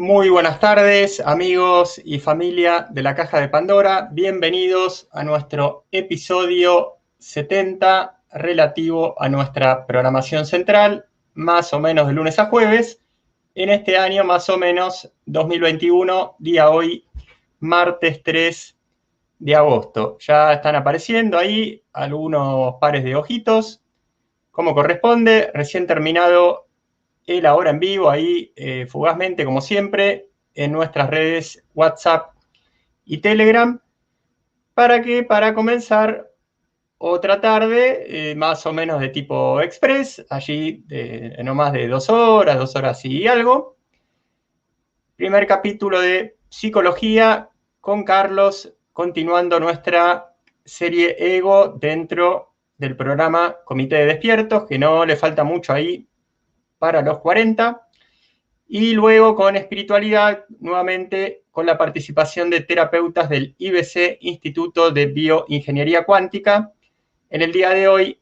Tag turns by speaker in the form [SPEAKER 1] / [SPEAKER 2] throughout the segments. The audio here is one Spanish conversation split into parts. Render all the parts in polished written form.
[SPEAKER 1] Muy buenas tardes, amigos y familia de la Caja de Pandora. Bienvenidos a nuestro episodio 70 relativo a nuestra programación central, más o menos de lunes a jueves. En este año, más o menos, 2021, día hoy, martes 3 de agosto. Ya están apareciendo ahí algunos pares de ojitos, como corresponde. Recién terminado el ahora en vivo, ahí fugazmente, como siempre, en nuestras redes WhatsApp y Telegram, para comenzar otra tarde, más o menos de tipo express, allí no más de 2 horas y algo. Primer capítulo de Psicología con Carlos, continuando nuestra serie Ego dentro del programa Comité de Despiertos, que no le falta mucho ahí para los 40. Y luego con espiritualidad, nuevamente con la participación de terapeutas del IBC, Instituto de Bioingeniería Cuántica. En el día de hoy,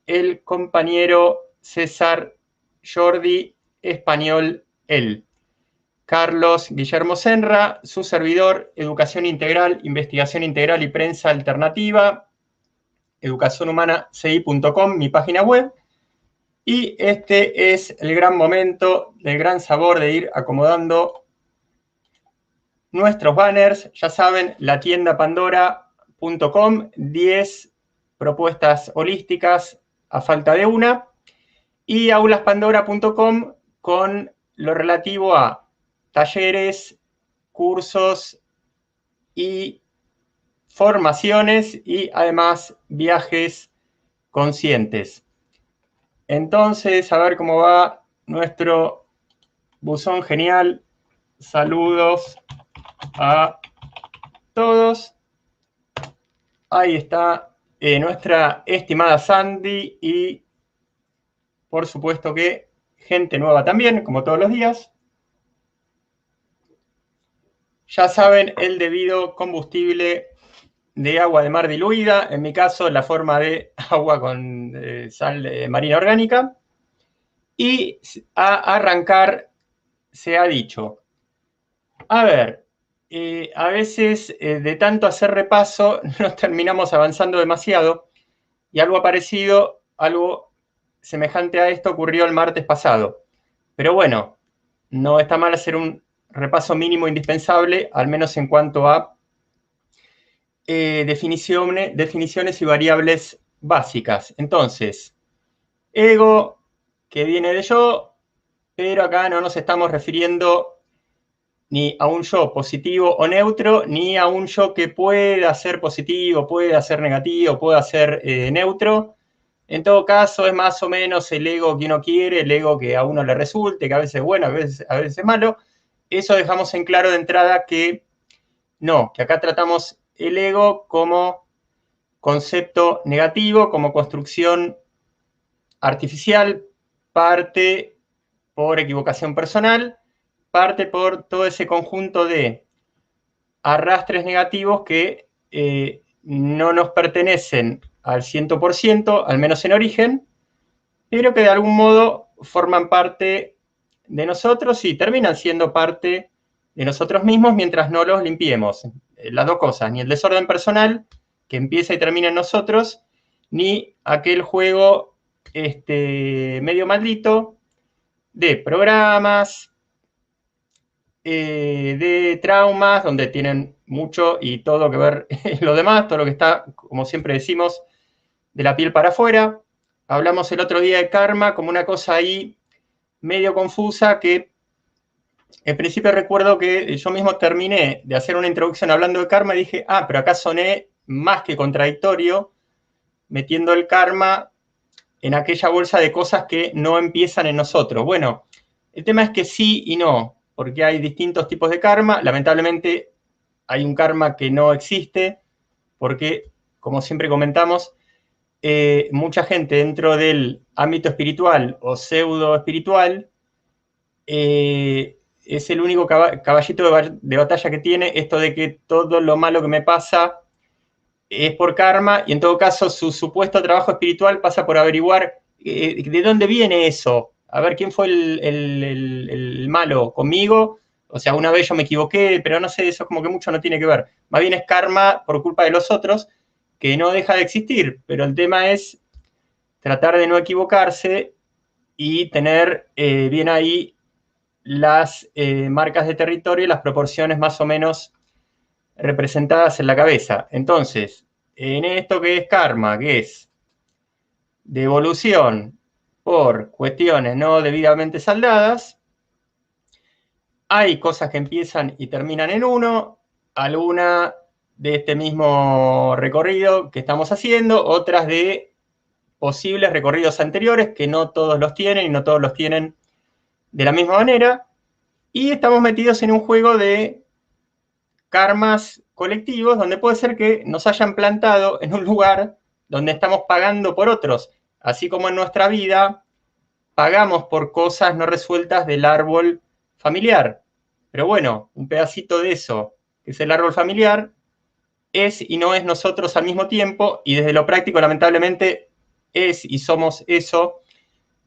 [SPEAKER 1] el compañero César Jordi Español, él. Carlos Guillermo Senra, su servidor, Educación Integral, Investigación Integral y Prensa Alternativa, educacionhumanaci.com, mi página web. Y este es el gran momento, el gran sabor de ir acomodando nuestros banners. Ya saben, la tienda pandora.com, 10 propuestas holísticas a falta de una. Y aulaspandora.com con lo relativo a talleres, cursos y formaciones y además viajes conscientes. Entonces, a ver cómo va nuestro buzón genial. Saludos a todos. Ahí está nuestra estimada Sandy y, por supuesto que gente nueva también, como todos los días. Ya saben, el debido combustible de agua de mar diluida, en mi caso, la forma de agua con sal marina orgánica. Y a arrancar se ha dicho, a ver, a veces de tanto hacer repaso nos terminamos avanzando demasiado y algo parecido, algo semejante a esto ocurrió el martes pasado. Pero bueno, no está mal hacer un repaso mínimo indispensable, al menos en cuanto a definiciones y variables básicas. Entonces, ego, que viene de yo, pero acá no nos estamos refiriendo ni a un yo positivo o neutro, ni a un yo que pueda ser positivo, pueda ser negativo, pueda ser neutro. En todo caso, es más o menos el ego que uno quiere, el ego que a uno le resulte, que a veces es bueno, a veces es malo. Eso dejamos en claro de entrada que no, que acá tratamos el ego como concepto negativo, como construcción artificial, parte por equivocación personal, parte por todo ese conjunto de arrastres negativos que no nos pertenecen al 100%, al menos en origen, pero que de algún modo forman parte de nosotros y terminan siendo parte de nosotros mismos mientras no los limpiemos. Las dos cosas, ni el desorden personal que empieza y termina en nosotros, ni aquel juego medio maldito de programas, de traumas, donde tienen mucho y todo que ver en lo demás, todo lo que está, como siempre decimos, de la piel para afuera. Hablamos el otro día de karma como una cosa ahí medio confusa que en principio recuerdo que yo mismo terminé de hacer una introducción hablando de karma y dije, pero acá soné más que contradictorio metiendo el karma en aquella bolsa de cosas que no empiezan en nosotros. Bueno, el tema es que sí y no, porque hay distintos tipos de karma. Lamentablemente hay un karma que no existe, porque, como siempre comentamos, mucha gente dentro del ámbito espiritual o pseudo espiritual es el único caballito de batalla que tiene esto de que todo lo malo que me pasa es por karma, y en todo caso su supuesto trabajo espiritual pasa por averiguar de dónde viene eso, a ver quién fue el malo conmigo, O sea, una vez yo me equivoqué, pero no sé, eso como que mucho no tiene que ver. Más bien es karma por culpa de los otros, que no deja de existir, pero el tema es tratar de no equivocarse y tener bien ahí las marcas de territorio y las proporciones más o menos representadas en la cabeza. Entonces, en esto que es karma, que es devolución por cuestiones no debidamente saldadas, hay cosas que empiezan y terminan en uno, alguna de este mismo recorrido que estamos haciendo, otras de posibles recorridos anteriores que no todos los tienen y no todos los tienen de la misma manera, y estamos metidos en un juego de karmas colectivos donde puede ser que nos hayan plantado en un lugar donde estamos pagando por otros, así como en nuestra vida pagamos por cosas no resueltas del árbol familiar. Pero bueno, un pedacito de eso, que es el árbol familiar, es y no es nosotros al mismo tiempo, y desde lo práctico, lamentablemente, es y somos eso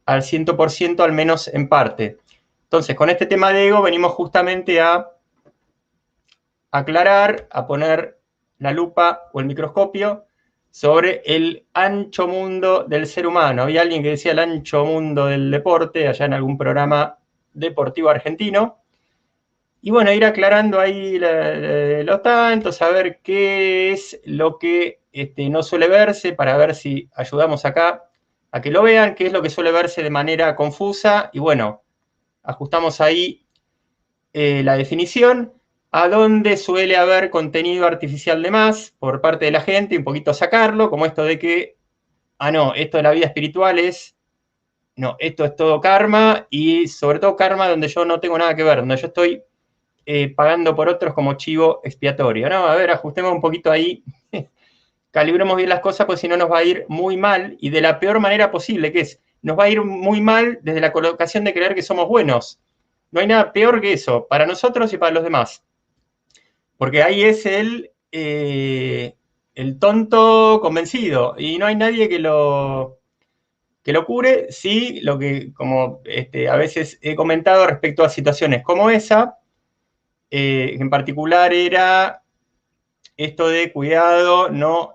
[SPEAKER 1] al 100%, al menos en parte. Entonces, con este tema de ego venimos justamente a aclarar, a poner la lupa o el microscopio sobre el ancho mundo del ser humano. Había alguien que decía el ancho mundo del deporte, allá en algún programa deportivo argentino. Y bueno, ir aclarando ahí los tantos, saber qué es lo que no suele verse, para ver si ayudamos acá a que lo vean, qué es lo que suele verse de manera confusa, y bueno, ajustamos ahí la definición, a dónde suele haber contenido artificial de más por parte de la gente, un poquito sacarlo, como esto de que, no, esto de la vida espiritual es, no, esto es todo karma, y sobre todo karma donde yo no tengo nada que ver, donde yo estoy pagando por otros como chivo expiatorio, ¿no? A ver, ajustemos un poquito ahí, calibremos bien las cosas, pues si no nos va a ir muy mal, y de la peor manera posible, que es, nos va a ir muy mal desde la colocación de creer que somos buenos. No hay nada peor que eso, para nosotros y para los demás. Porque ahí es el tonto convencido, y no hay nadie que lo cure. Sí, lo que, como a veces he comentado respecto a situaciones como esa, en particular era esto de cuidado, no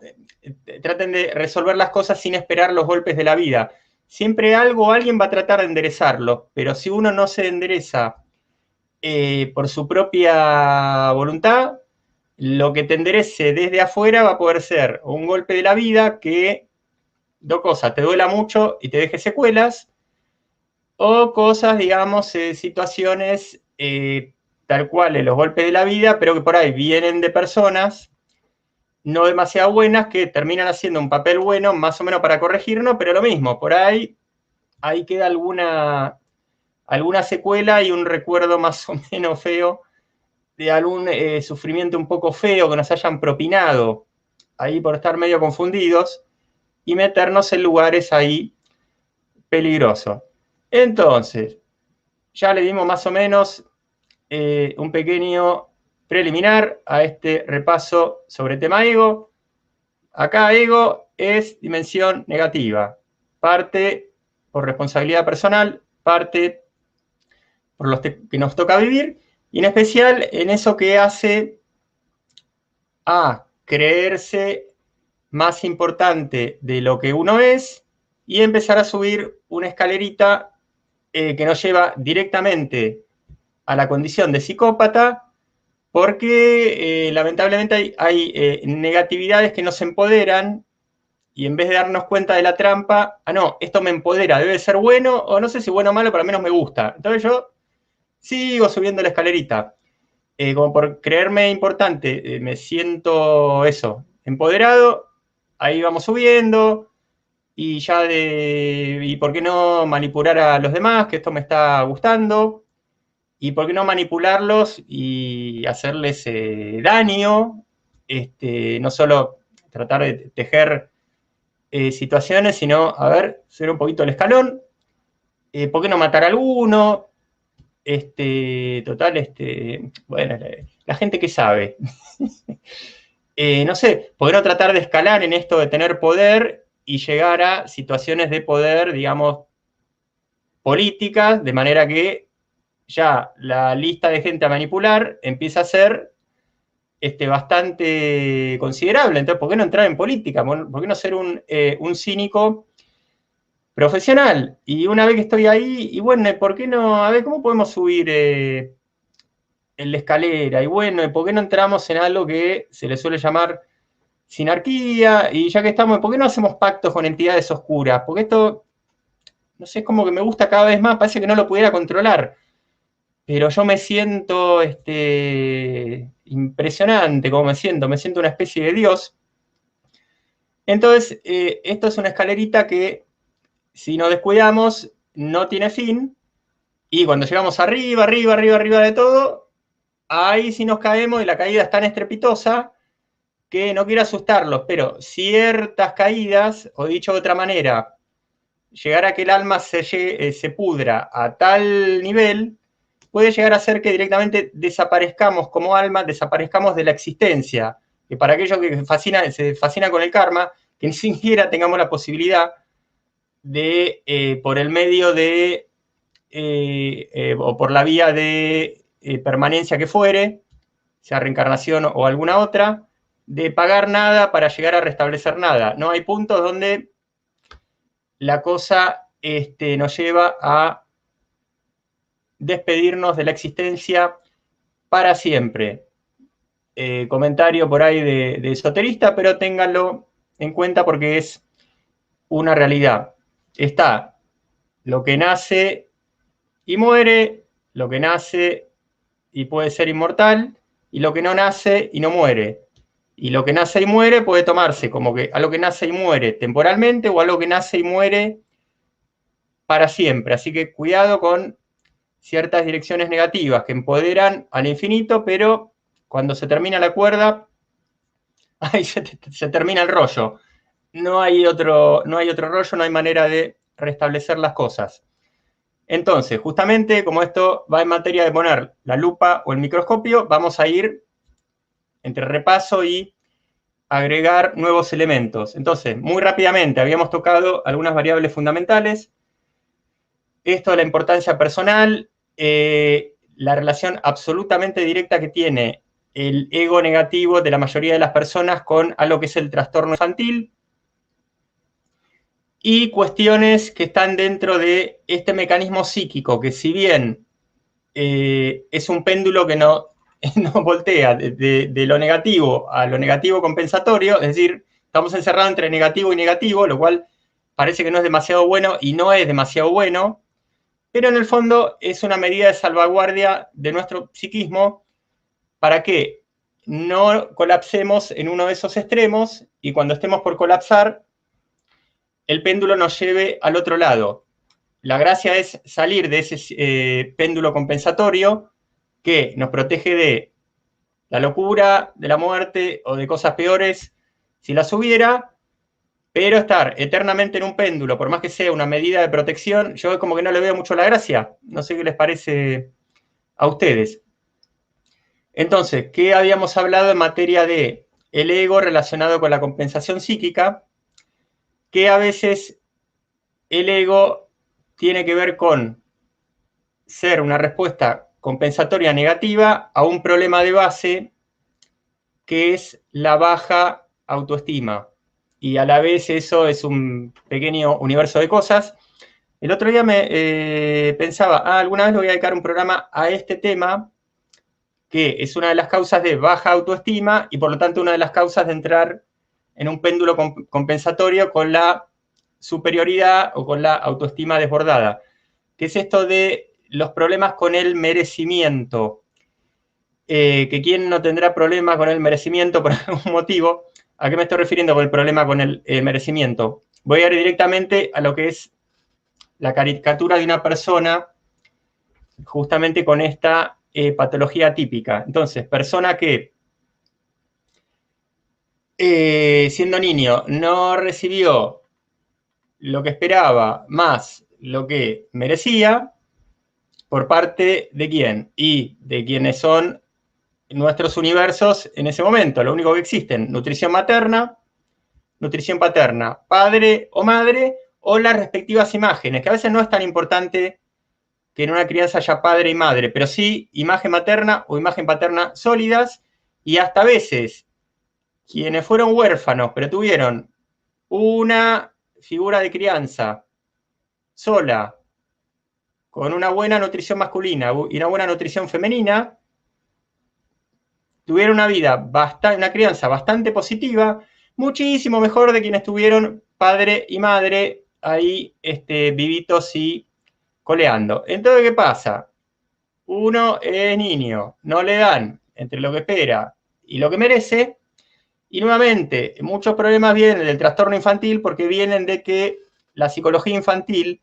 [SPEAKER 1] traten de resolver las cosas sin esperar los golpes de la vida. Siempre algo, alguien va a tratar de enderezarlo, pero si uno no se endereza por su propia voluntad, lo que te enderece desde afuera va a poder ser un golpe de la vida que, dos cosas, te duela mucho y te deje secuelas, o cosas, digamos, situaciones tal cual, los golpes de la vida, pero que por ahí vienen de personas no demasiado buenas que terminan haciendo un papel bueno, más o menos para corregirnos, pero lo mismo, por ahí queda alguna secuela y un recuerdo más o menos feo de algún sufrimiento un poco feo que nos hayan propinado ahí por estar medio confundidos y meternos en lugares ahí peligrosos. Entonces, ya le dimos más o menos un pequeño preliminar a este repaso sobre tema ego. Acá ego es dimensión negativa, parte por responsabilidad personal, parte por los que nos toca vivir, y en especial en eso que hace a creerse más importante de lo que uno es y empezar a subir una escalerita que nos lleva directamente a la condición de psicópata, porque lamentablemente hay negatividades que nos empoderan, y en vez de darnos cuenta de la trampa, no, esto me empodera, debe ser bueno, o no sé si bueno o malo, pero al menos me gusta. Entonces yo sigo subiendo la escalerita. Como por creerme importante, me siento eso, empoderado, ahí vamos subiendo, y ya y por qué no manipular a los demás, que esto me está gustando, y por qué no manipularlos y hacerles daño, no solo tratar de tejer situaciones, sino, a ver, subir un poquito el escalón, por qué no matar a alguno, total, bueno, la gente que sabe. No sé, por qué no tratar de escalar en esto de tener poder y llegar a situaciones de poder, digamos, políticas, de manera que ya la lista de gente a manipular empieza a ser bastante considerable. Entonces, ¿por qué no entrar en política? ¿Por qué no ser un cínico profesional? Y una vez que estoy ahí, y bueno, ¿por qué no? A ver, ¿cómo podemos subir en la escalera? Y bueno, ¿por qué no entramos en algo que se le suele llamar sinarquía? Y ya que estamos, ¿por qué no hacemos pactos con entidades oscuras? Porque esto, no sé, es como que me gusta cada vez más, parece que no lo pudiera controlar. Pero yo me siento impresionante, como me siento una especie de dios. Entonces, esto es una escalerita que, si nos descuidamos, no tiene fin, y cuando llegamos arriba, arriba, arriba, arriba de todo, ahí sí nos caemos y la caída es tan estrepitosa que no quiero asustarlos, pero ciertas caídas, o dicho de otra manera, llegar a que el alma se pudra a tal nivel, puede llegar a ser que directamente desaparezcamos como alma, desaparezcamos de la existencia. Que para aquellos que se fascinan con el karma, que ni siquiera tengamos la posibilidad de, por el medio de, o por la vía de permanencia que fuere, sea reencarnación o alguna otra, de pagar nada para llegar a restablecer nada. No hay puntos donde la cosa nos lleva a despedirnos de la existencia para siempre. Comentario por ahí de esoterista, pero ténganlo en cuenta porque es una realidad. Está lo que nace y muere, lo que nace y puede ser inmortal, y lo que no nace y no muere. Y lo que nace y muere puede tomarse como que algo que nace y muere temporalmente o algo que nace y muere para siempre. Así que cuidado con ciertas direcciones negativas que empoderan al infinito, pero cuando se termina la cuerda, ahí se termina el rollo. No hay otro rollo, no hay manera de restablecer las cosas. Entonces, justamente como esto va en materia de poner la lupa o el microscopio, vamos a ir entre repaso y agregar nuevos elementos. Entonces, muy rápidamente, habíamos tocado algunas variables fundamentales. Esto de la importancia personal, la relación absolutamente directa que tiene el ego negativo de la mayoría de las personas con algo que es el trastorno infantil, y cuestiones que están dentro de este mecanismo psíquico, que si bien es un péndulo que no voltea de lo negativo a lo negativo compensatorio, es decir, estamos encerrados entre negativo y negativo, lo cual parece que no es demasiado bueno y no es demasiado bueno, pero en el fondo es una medida de salvaguardia de nuestro psiquismo para que no colapsemos en uno de esos extremos y cuando estemos por colapsar, el péndulo nos lleve al otro lado. La gracia es salir de ese péndulo compensatorio que nos protege de la locura, de la muerte o de cosas peores si las hubiera, pero estar eternamente en un péndulo, por más que sea una medida de protección, yo como que no le veo mucho la gracia. No sé qué les parece a ustedes. Entonces, ¿qué habíamos hablado en materia de el ego relacionado con la compensación psíquica? Que a veces el ego tiene que ver con ser una respuesta compensatoria negativa a un problema de base que es la baja autoestima. Y a la vez eso es un pequeño universo de cosas. El otro día me pensaba, alguna vez le voy a dedicar un programa a este tema, que es una de las causas de baja autoestima y por lo tanto una de las causas de entrar en un péndulo compensatorio con la superioridad o con la autoestima desbordada, que es esto de los problemas con el merecimiento. Que quién no tendrá problema con el merecimiento por algún motivo. ¿A qué me estoy refiriendo con el problema con el merecimiento? Voy a ir directamente a lo que es la caricatura de una persona justamente con esta patología típica. Entonces, persona que siendo niño no recibió lo que esperaba más lo que merecía, ¿por parte de quién? Y de quienes son nuestros universos en ese momento. Lo único que existen, nutrición materna, nutrición paterna, padre o madre, o las respectivas imágenes, que a veces no es tan importante que en una crianza haya padre y madre, pero sí imagen materna o imagen paterna sólidas, y hasta a veces quienes fueron huérfanos, pero tuvieron una figura de crianza sola, con una buena nutrición masculina y una buena nutrición femenina, tuvieron una vida, una crianza bastante positiva, muchísimo mejor de quienes tuvieron padre y madre ahí vivitos y coleando. Entonces, ¿qué pasa? Uno es niño, no le dan entre lo que espera y lo que merece, y nuevamente, muchos problemas vienen del trastorno infantil porque vienen de que la psicología infantil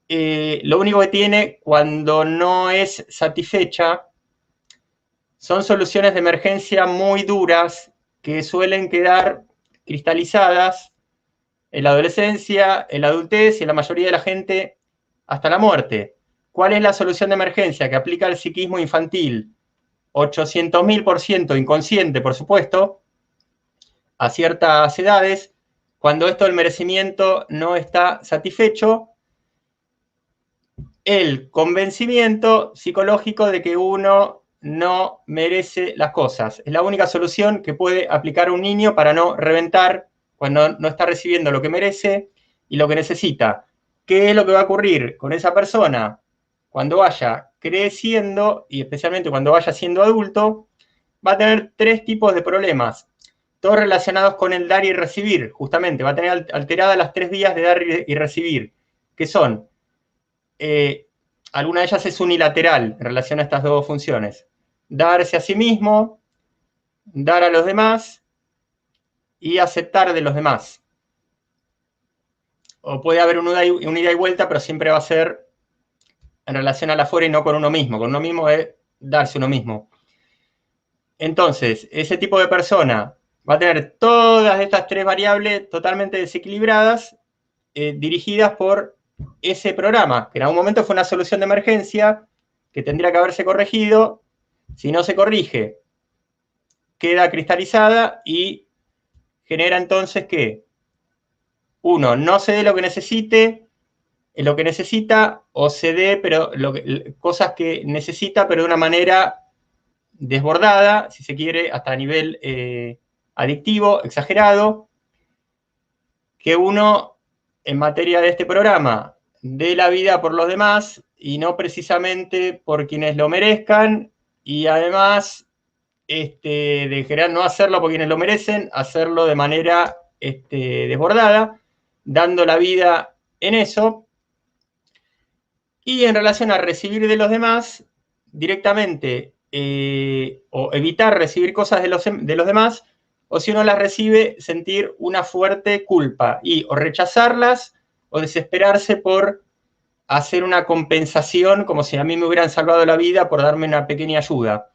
[SPEAKER 1] lo único que tiene cuando no es satisfecha son soluciones de emergencia muy duras que suelen quedar cristalizadas en la adolescencia, en la adultez y en la mayoría de la gente hasta la muerte. ¿Cuál es la solución de emergencia que aplica el psiquismo infantil? 800.000% inconsciente, por supuesto, a ciertas edades, cuando esto del merecimiento no está satisfecho, el convencimiento psicológico de que uno no merece las cosas. Es la única solución que puede aplicar un niño para no reventar cuando no está recibiendo lo que merece y lo que necesita. ¿Qué es lo que va a ocurrir con esa persona cuando vaya creciendo y especialmente cuando vaya siendo adulto? Va a tener 3 tipos de problemas, todos relacionados con el dar y recibir, justamente. Va a tener alteradas las 3 vías de dar y recibir, que son alguna de ellas es unilateral en relación a estas 2 funciones. Darse a sí mismo, dar a los demás y aceptar de los demás. O puede haber un ida y vuelta, pero siempre va a ser en relación al afuera y no con uno mismo. Con uno mismo es darse uno mismo. Entonces, ese tipo de persona va a tener todas estas 3 variables totalmente desequilibradas, dirigidas por ese programa, que en algún momento fue una solución de emergencia que tendría que haberse corregido. Si no se corrige, queda cristalizada y genera entonces que uno no se dé lo que necesita, o se dé pero cosas que necesita, pero de una manera desbordada, si se quiere, hasta a nivel adictivo, exagerado, que uno, en materia de este programa, dé la vida por los demás y no precisamente por quienes lo merezcan, y además de general no hacerlo por quienes lo merecen, hacerlo de manera desbordada, dando la vida en eso. Y en relación a recibir de los demás, directamente, o evitar recibir cosas de los demás, o si uno las recibe, sentir una fuerte culpa y o rechazarlas o desesperarse por hacer una compensación como si a mí me hubieran salvado la vida por darme una pequeña ayuda.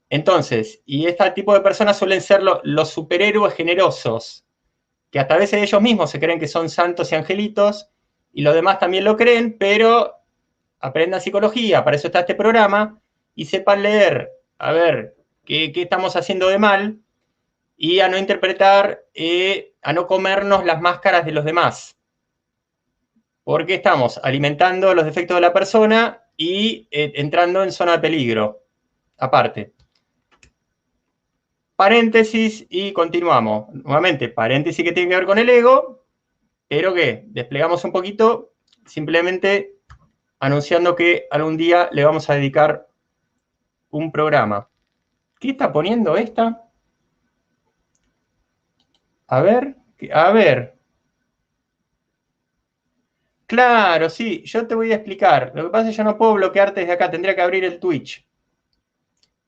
[SPEAKER 1] Entonces, y este tipo de personas suelen ser los superhéroes generosos, que hasta a veces ellos mismos se creen que son santos y angelitos, y los demás también lo creen, pero aprendan psicología, para eso está este programa, y sepan leer, a ver, qué estamos haciendo de mal, y a no interpretar, a no comernos las máscaras de los demás. Porque estamos alimentando los defectos de la persona y entrando en zona de peligro. Aparte. Paréntesis y continuamos. Nuevamente, paréntesis que tiene que ver con el ego, pero que desplegamos un poquito, simplemente anunciando que algún día le vamos a dedicar un programa. ¿Qué está poniendo esta? A ver. Claro, sí, yo te voy a explicar. Lo que pasa es que yo no puedo bloquearte desde acá, tendría que abrir el Twitch.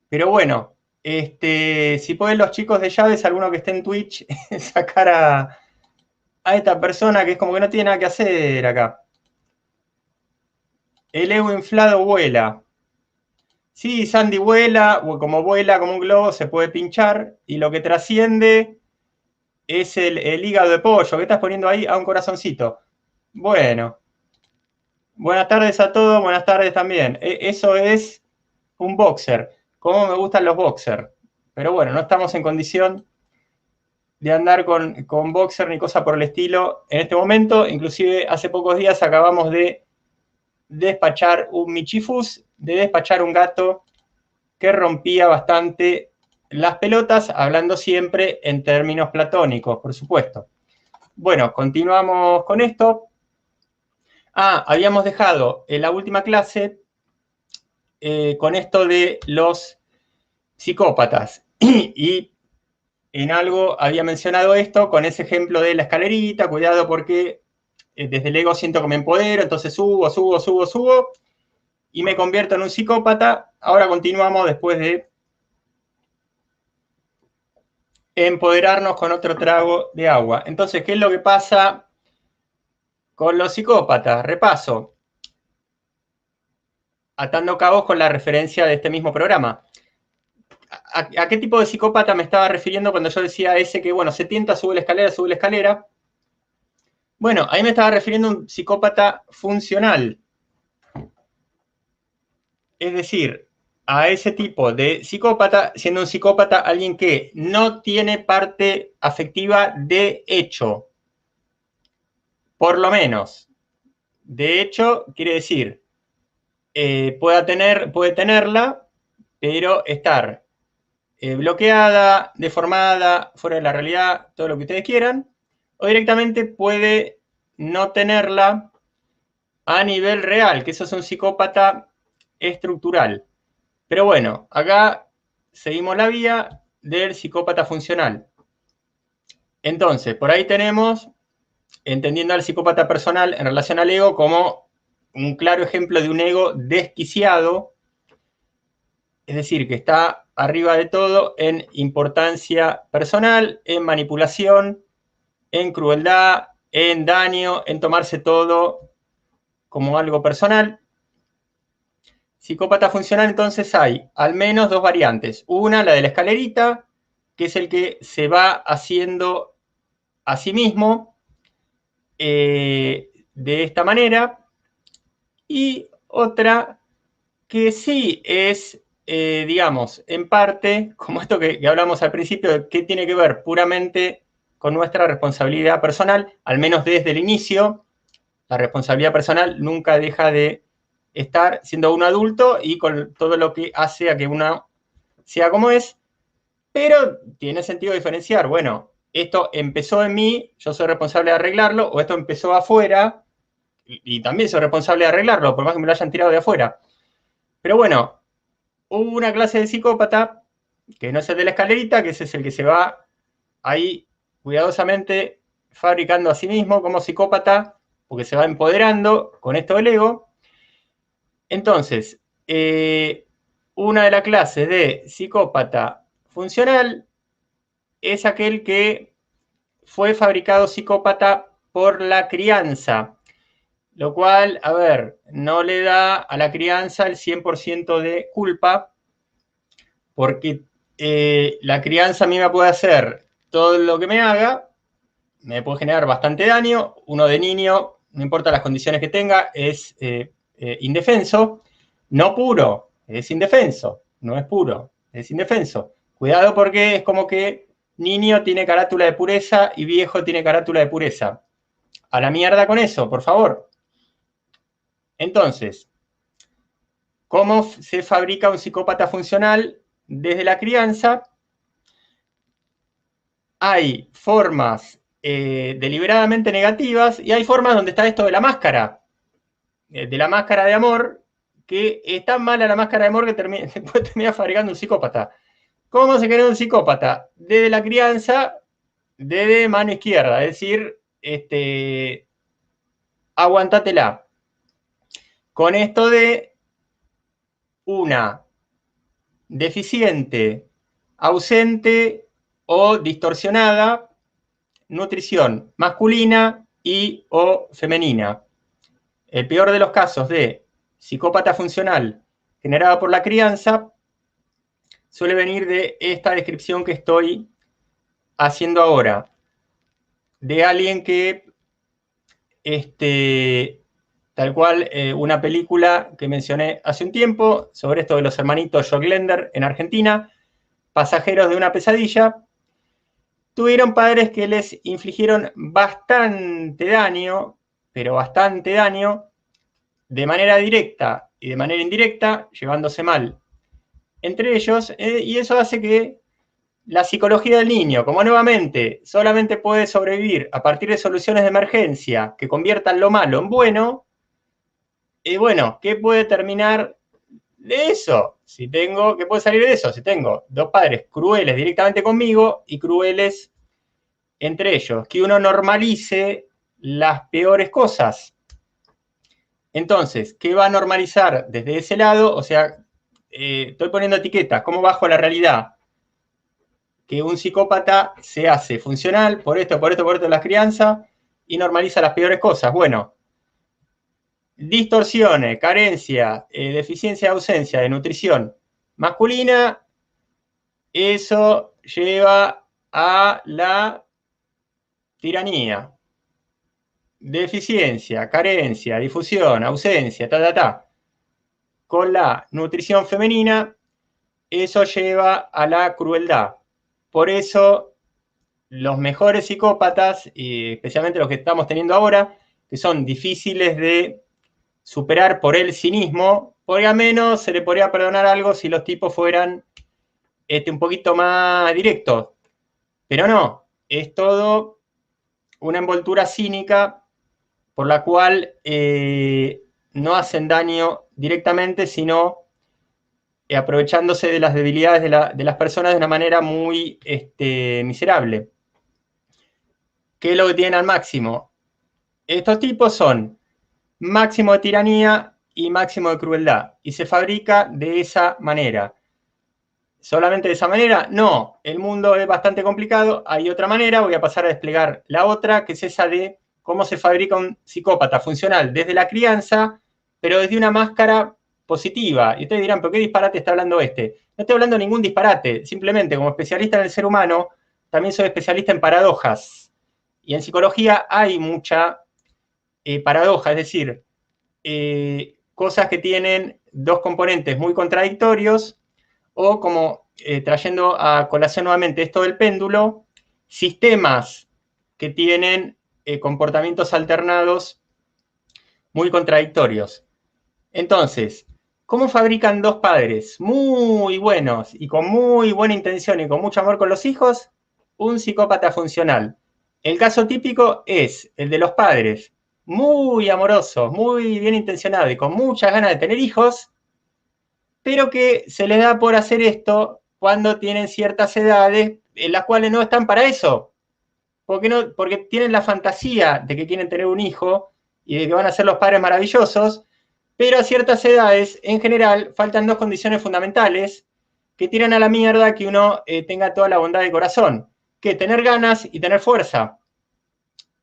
[SPEAKER 1] Pero bueno, si pueden los chicos de llaves, alguno que esté en Twitch, sacar a esta persona que es como que no tiene nada que hacer acá. El ego inflado vuela. Sí, Sandy vuela como un globo, se puede pinchar, y lo que trasciende es el hígado de pollo. ¿Qué estás poniendo ahí? A un corazoncito. Bueno. Buenas tardes a todos, buenas tardes también. Eso es un boxer. Cómo me gustan los boxers. Pero bueno, no estamos en condición de andar con boxer ni cosa por el estilo en este momento. Inclusive hace pocos días acabamos de despachar un michifús, de despachar un gato que rompía bastante las pelotas, hablando siempre en términos platónicos, por supuesto. Bueno, continuamos con esto. Habíamos dejado en la última clase con esto de los psicópatas. Y en algo había mencionado esto con ese ejemplo de la escalerita, cuidado porque desde el ego siento que me empodero, entonces subo, y me convierto en un psicópata. Ahora continuamos después de empoderarnos con otro trago de agua. Entonces, ¿qué es lo que pasa con los psicópatas? Repaso, atando cabos con la referencia de este mismo programa. ¿A qué tipo de psicópata me estaba refiriendo cuando yo decía ese que, bueno, se tienta, sube la escalera? Bueno, ahí me estaba refiriendo a un psicópata funcional. Es decir, a ese tipo de psicópata, siendo un psicópata alguien que no tiene parte afectiva de hecho. Por lo menos. De hecho, quiere decir, puede tenerla, pero estar bloqueada, deformada, fuera de la realidad, todo lo que ustedes quieran, o directamente puede no tenerla a nivel real, que eso es un psicópata estructural. Pero bueno, acá seguimos la vía del psicópata funcional. Entonces, por ahí tenemos, entendiendo al psicópata personal en relación al ego como un claro ejemplo de un ego desquiciado, es decir, que está arriba de todo en importancia personal, en manipulación, en crueldad, en daño, en tomarse todo como algo personal. Psicópata funcional, entonces hay al menos dos variantes. Una, la de la escalerita, que es el que se va haciendo a sí mismo de esta manera. Y otra que sí es, digamos, en parte, como esto que hablamos al principio, que tiene que ver puramente con nuestra responsabilidad personal, al menos desde el inicio. La responsabilidad personal nunca deja de estar siendo un adulto y con todo lo que hace a que uno sea como es, pero tiene sentido diferenciar, bueno, esto empezó en mí, yo soy responsable de arreglarlo, o esto empezó afuera, y también soy responsable de arreglarlo, por más que me lo hayan tirado de afuera. Pero bueno, hubo una clase de psicópata, que no es el de la escalerita, que ese es el que se va ahí cuidadosamente fabricando a sí mismo como psicópata, porque se va empoderando con esto del ego. Entonces, una de las clases de psicópata funcional es aquel que fue fabricado psicópata por la crianza, lo cual, a ver, no le da a la crianza el 100% de culpa, porque la crianza a mí me puede hacer todo lo que me haga, me puede generar bastante daño. Uno de niño, no importa las condiciones que tenga, es indefenso, no puro, es indefenso, no es puro, es indefenso. Cuidado porque es como que niño tiene carátula de pureza y viejo tiene carátula de pureza. A la mierda con eso, por favor. Entonces, ¿cómo se fabrica un psicópata funcional desde la crianza? Hay formas deliberadamente negativas y hay formas donde está esto de la máscara de amor, que es tan mala la máscara de amor que después termina fabricando un psicópata. ¿Cómo se crea un psicópata? Desde la crianza, desde mano izquierda, es decir, aguantátela. Con esto de una deficiente, ausente o distorsionada nutrición masculina y o femenina. El peor de los casos de psicópata funcional generada por la crianza suele venir de esta descripción que estoy haciendo ahora, de alguien que, tal cual, una película que mencioné hace un tiempo sobre esto de los hermanitos Joclender en Argentina, pasajeros de una pesadilla, tuvieron padres que les infligieron bastante daño, pero bastante daño, de manera directa y de manera indirecta, llevándose mal entre ellos, y eso hace que la psicología del niño, como nuevamente solamente puede sobrevivir a partir de soluciones de emergencia que conviertan lo malo en bueno, bueno, ¿qué puede terminar de eso? ¿Qué puede salir de eso? Si tengo dos padres crueles directamente conmigo y crueles entre ellos, que uno normalice las peores cosas. Entonces, ¿qué va a normalizar desde ese lado? O sea, estoy poniendo etiquetas, ¿cómo bajo la realidad? Que un psicópata se hace funcional por esto, por esto, por esto en la crianza y normaliza las peores cosas. Bueno, distorsiones, carencia, deficiencia, ausencia de nutrición masculina, eso lleva a la tiranía. Deficiencia, carencia, difusión, ausencia, con la nutrición femenina, eso lleva a la crueldad. Por eso, los mejores psicópatas, y especialmente los que estamos teniendo ahora, que son difíciles de superar por el cinismo, porque al menos se le podría perdonar algo si los tipos fueran un poquito más directos. Pero no, es todo una envoltura cínica por la cual no hacen daño directamente, sino aprovechándose de las debilidades de las personas de una manera muy miserable. ¿Qué es lo que tienen al máximo? Estos tipos son máximo de tiranía y máximo de crueldad, y se fabrica de esa manera. ¿Solamente de esa manera? No, el mundo es bastante complicado, hay otra manera, voy a pasar a desplegar la otra, que es esa de cómo se fabrica un psicópata funcional desde la crianza, pero desde una máscara positiva. Y ustedes dirán, ¿pero qué disparate está hablando este? No estoy hablando de ningún disparate, simplemente como especialista en el ser humano, también soy especialista en paradojas. Y en psicología hay mucha paradoja, es decir, cosas que tienen dos componentes muy contradictorios, o como trayendo a colación nuevamente esto del péndulo, sistemas que tienen comportamientos alternados muy contradictorios. Entonces, ¿cómo fabrican dos padres muy buenos y con muy buena intención y con mucho amor con los hijos? Un psicópata funcional. El caso típico es el de los padres muy amorosos, muy bien intencionados y con muchas ganas de tener hijos, pero que se les da por hacer esto cuando tienen ciertas edades en las cuales no están para eso. Porque tienen la fantasía de que quieren tener un hijo y de que van a ser los padres maravillosos, pero a ciertas edades, en general, faltan dos condiciones fundamentales que tiran a la mierda que uno tenga toda la bondad de corazón, que tener ganas y tener fuerza.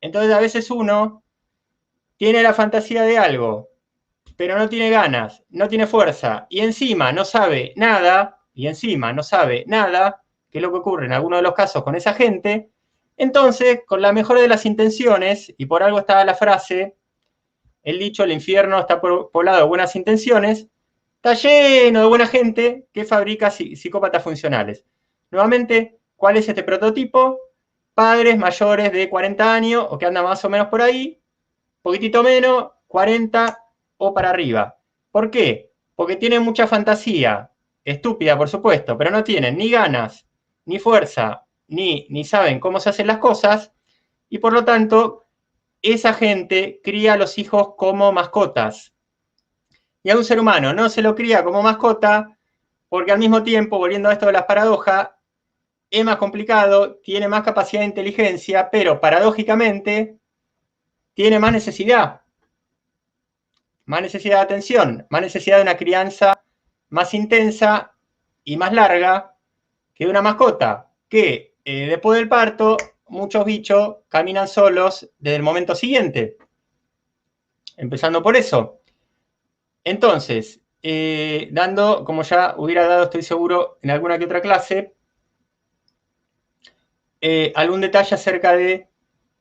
[SPEAKER 1] Entonces a veces uno tiene la fantasía de algo, pero no tiene ganas, no tiene fuerza, y encima no sabe nada, que es lo que ocurre en algunos de los casos con esa gente. Entonces, con la mejor de las intenciones, y por algo está la frase, el dicho, el infierno está poblado de buenas intenciones, está lleno de buena gente que fabrica psicópatas funcionales. Nuevamente, ¿cuál es este prototipo? Padres mayores de 40 años, o que andan más o menos por ahí, poquitito menos, 40 o para arriba. ¿Por qué? Porque tienen mucha fantasía, estúpida por supuesto, pero no tienen ni ganas, ni fuerza, ni saben cómo se hacen las cosas, y por lo tanto, esa gente cría a los hijos como mascotas. Y a un ser humano no se lo cría como mascota, porque al mismo tiempo, volviendo a esto de las paradojas, es más complicado, tiene más capacidad de inteligencia, pero paradójicamente tiene más necesidad de atención, más necesidad de una crianza más intensa y más larga que de una mascota, que después del parto muchos bichos caminan solos desde el momento siguiente. Empezando por eso. Entonces, dando, como ya hubiera dado, estoy seguro, en alguna que otra clase, algún detalle acerca de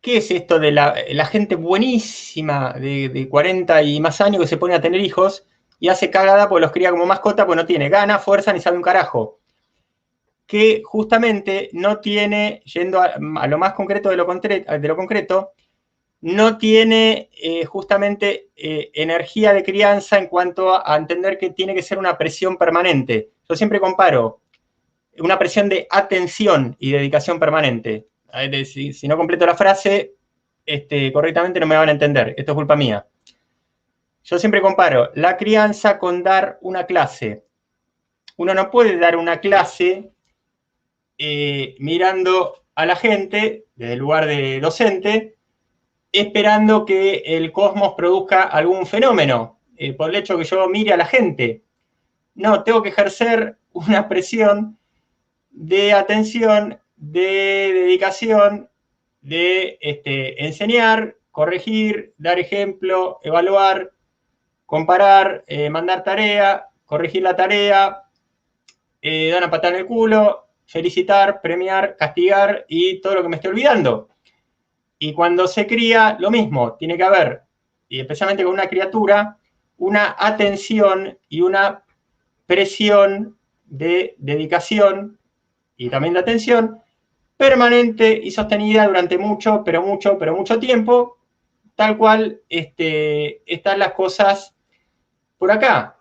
[SPEAKER 1] qué es esto de la gente buenísima de 40 y más años que se pone a tener hijos y hace cagada porque los cría como mascota, pues no tiene ganas, fuerza ni sabe un carajo. Que justamente no tiene, yendo a lo más concreto de lo concreto, no tiene justamente energía de crianza en cuanto a entender que tiene que ser una presión permanente. Yo siempre comparo una presión de atención y dedicación permanente. Si no completo la frase correctamente no me van a entender, esto es culpa mía. Yo siempre comparo la crianza con dar una clase. Uno no puede dar una clase mirando a la gente desde el lugar de docente, esperando que el cosmos produzca algún fenómeno, por el hecho que yo mire a la gente. No, tengo que ejercer una presión de atención, de dedicación, de enseñar, corregir, dar ejemplo, evaluar, comparar, mandar tarea, corregir la tarea, dar una patada en el culo, felicitar, premiar, castigar y todo lo que me esté olvidando. Y cuando se cría, lo mismo, tiene que haber, y especialmente con una criatura, una atención y una presión de dedicación y también de atención permanente y sostenida durante mucho tiempo, tal cual están las cosas por acá.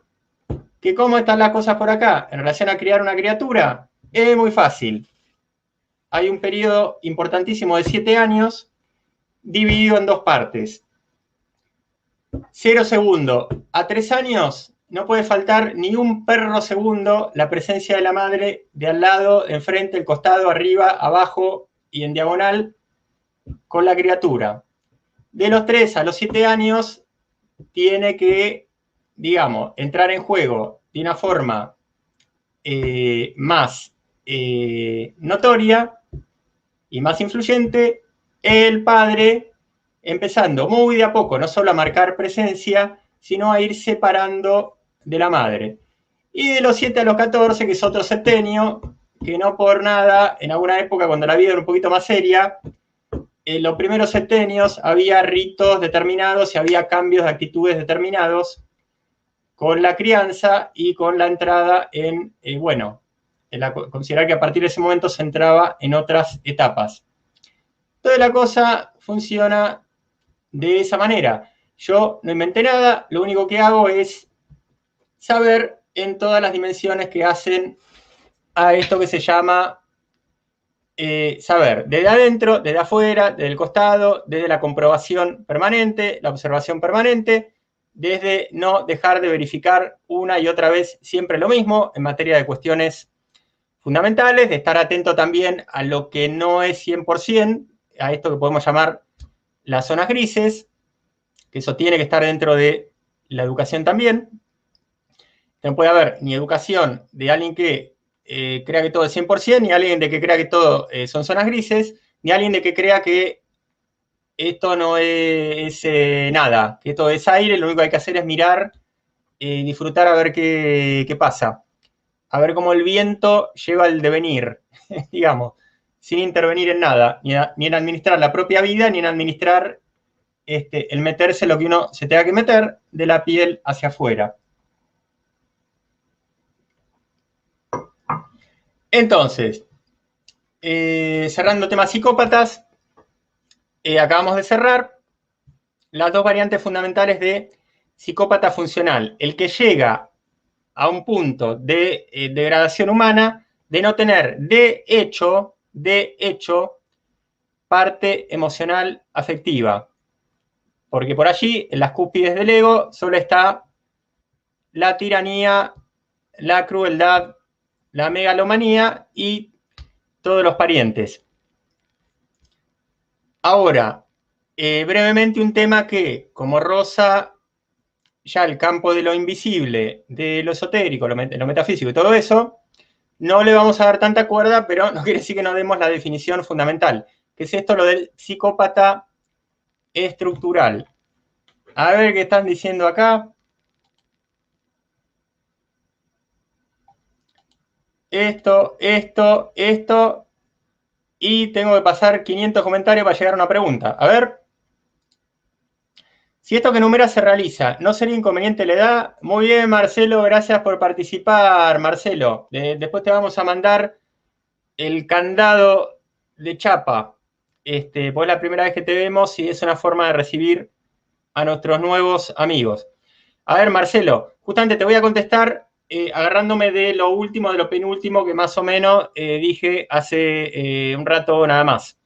[SPEAKER 1] ¿Que cómo están las cosas por acá? En relación a criar una criatura, es muy fácil. Hay un periodo importantísimo de 7 años dividido en 2 partes. 0 segundo a 3 años no puede faltar ni un perro segundo la presencia de la madre de al lado, de enfrente, el costado, arriba, abajo y en diagonal con la criatura. De los 3 a los 7 años tiene que, digamos, entrar en juego de una forma más notoria y más influyente el padre, empezando muy de a poco, no solo a marcar presencia, sino a ir separando de la madre. Y de los 7 a los 14, que es otro septenio, que no por nada, en alguna época cuando la vida era un poquito más seria, en los primeros septenios había ritos determinados y había cambios de actitudes determinados con la crianza y con la entrada en considerar que a partir de ese momento se entraba en otras etapas. Toda la cosa funciona de esa manera. Yo no inventé nada, lo único que hago es saber en todas las dimensiones que hacen a esto que se llama saber, desde adentro, desde afuera, desde el costado, desde la comprobación permanente, la observación permanente, desde no dejar de verificar una y otra vez siempre lo mismo en materia de cuestiones fundamentales, de estar atento también a lo que no es 100%, a esto que podemos llamar las zonas grises, que eso tiene que estar dentro de la educación también. No puede haber ni educación de alguien que crea que todo es 100%, ni alguien de que crea que todo son zonas grises, ni alguien de que crea que esto no es nada, que esto es aire, lo único que hay que hacer es mirar y disfrutar a ver qué pasa. A ver cómo el viento lleva el devenir, digamos, sin intervenir en nada, ni en administrar la propia vida, ni en administrar el meterse lo que uno se tenga que meter de la piel hacia afuera. Entonces, cerrando temas psicópatas, acabamos de cerrar las 2 variantes fundamentales de psicópata funcional. El que llega a un punto de degradación humana de no tener de hecho, parte emocional afectiva. Porque por allí, en las cúspides del ego, solo está la tiranía, la crueldad, la megalomanía y todos los parientes. Ahora, brevemente un tema que, como roza ya el campo de lo invisible, de lo esotérico, lo metafísico y todo eso, no le vamos a dar tanta cuerda, pero no quiere decir que no demos la definición fundamental, que es esto lo del psicópata estructural. A ver qué están diciendo acá. Esto, y tengo que pasar 500 comentarios para llegar a una pregunta. A ver. Si esto que enumera se realiza, ¿no sería inconveniente la edad? Muy bien, Marcelo, gracias por participar, Marcelo. Después te vamos a mandar el candado de chapa. pues la primera vez que te vemos y es una forma de recibir a nuestros nuevos amigos. A ver, Marcelo, justamente te voy a contestar agarrándome de lo último, de lo penúltimo que más o menos dije hace un rato nada más.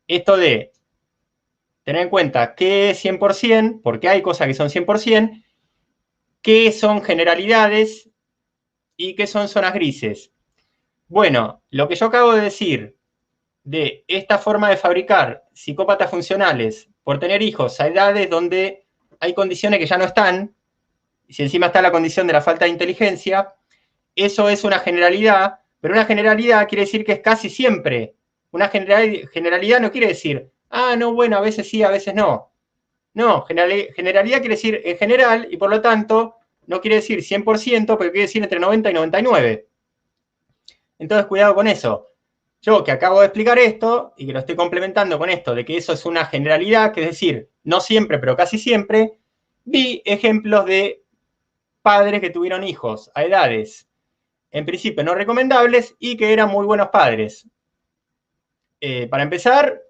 [SPEAKER 1] Esto de tener en cuenta qué es 100%, porque hay cosas que son 100%, qué son generalidades y qué son zonas grises. Bueno, lo que yo acabo de decir de esta forma de fabricar psicópatas funcionales por tener hijos a edades donde hay condiciones que ya no están, y si encima está la condición de la falta de inteligencia, eso es una generalidad, pero una generalidad quiere decir que es casi siempre. Una generalidad no quiere decir, no, bueno, a veces sí, a veces no. No, generalidad quiere decir en general y por lo tanto no quiere decir 100%, pero quiere decir entre 90 y 99. Entonces, cuidado con eso. Yo que acabo de explicar esto y que lo estoy complementando con esto de que eso es una generalidad, que es decir, no siempre, pero casi siempre, vi ejemplos de padres que tuvieron hijos a edades, en principio no recomendables y que eran muy buenos padres. Para empezar,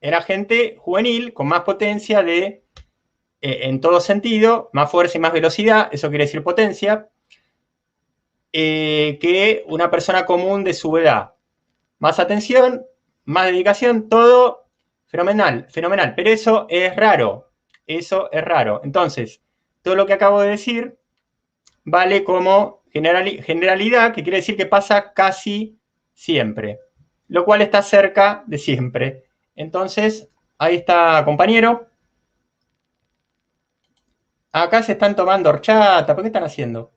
[SPEAKER 1] era gente juvenil con más potencia en todo sentido, más fuerza y más velocidad, eso quiere decir potencia, que una persona común de su edad. Más atención, más dedicación, todo fenomenal, fenomenal. Pero eso es raro. Eso es raro. Entonces, todo lo que acabo de decir vale como generalidad, que quiere decir que pasa casi siempre. Lo cual está cerca de siempre. Entonces, ahí está, compañero. Acá se están tomando horchata. ¿Por qué están haciendo?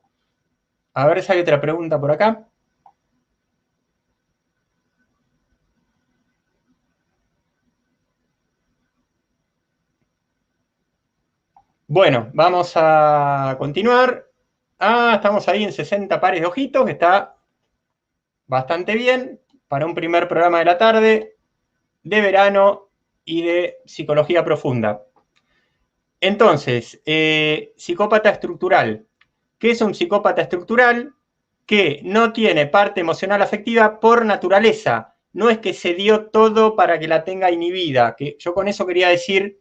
[SPEAKER 1] A ver si hay otra pregunta por acá. Bueno, vamos a continuar. Estamos ahí en 60 pares de ojitos, que está bastante bien para un primer programa de la tarde, de verano y de psicología profunda. Entonces, psicópata estructural. ¿Qué es un psicópata estructural? Que no tiene parte emocional afectiva por naturaleza. No es que se dio todo para que la tenga inhibida. Que yo con eso quería decir,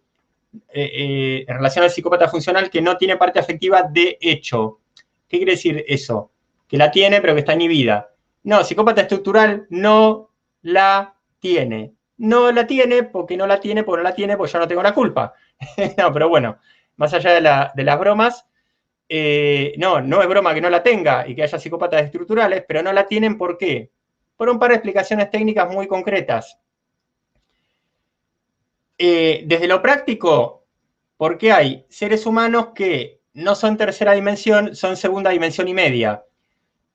[SPEAKER 1] en relación al psicópata funcional, que no tiene parte afectiva de hecho. ¿Qué quiere decir eso? Que la tiene, pero que está inhibida. No, psicópata estructural no la tiene. No la tiene porque no la tiene, porque no la tiene, porque yo no tengo la culpa. No, pero bueno, más allá de las bromas, no es broma que no la tenga y que haya psicópatas estructurales, pero no la tienen, ¿por qué? Por un par de explicaciones técnicas muy concretas. Desde lo práctico, porque hay seres humanos que no son tercera dimensión, son segunda dimensión y media.